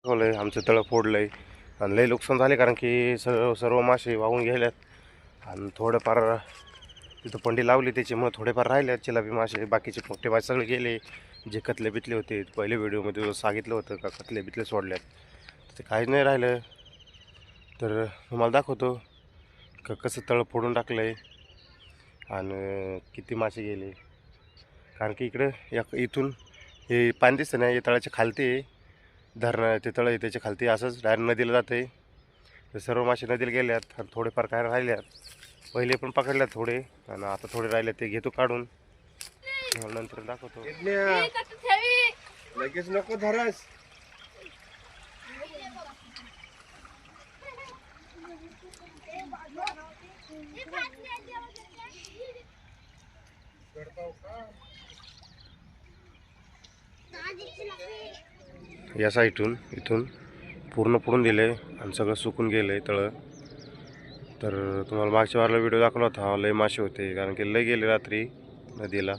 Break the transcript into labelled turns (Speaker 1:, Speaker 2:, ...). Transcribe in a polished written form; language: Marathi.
Speaker 1: दाखवलंय आमचं तळं फोडलंय आणि लई नुकसान झाले, कारण की सर्व मासे वाहून गेल्यात आणि थोडंफार तिथं पंडी लावली त्याच्यामुळे थोडेफार राहिले चिलापी मासे. बाकीचे मोठे मासे सगळे गेले. जे कतले बितले होते पहिले व्हिडिओमध्ये सांगितलं होतं का कतले बितले सोडल्यात, ते काहीच नाही राहिलं. तर तुम्हाला दाखवतो का कसं तळं फोडून टाकलं आहे आणि किती मासे गेले. कारण की इकडं इथून हे पाणी दिसतं नाही, तळाच्या खालती धरणं ते तळं आहे, त्याच्या खालती असंच डायरेक्ट नदीला जातं आहे. तर सर्व मासे नदीला गेल्यात आणि थोडेफार काय राहिल्यात. पहिले पण पकडल्यात थोडे आणि आता थोडे राहिले ते घेतो काढून, नंतर दाखवतो. लगेच नको धरस. या साईडून इथून पूर्ण पडून दिले आणि सगळं सुकून गेलंय तळं. तर तुम्हाला मागच्या वारला व्हिडिओ दाखवला होता, लय मासे होते कारण की लय गेले रात्री नदीला.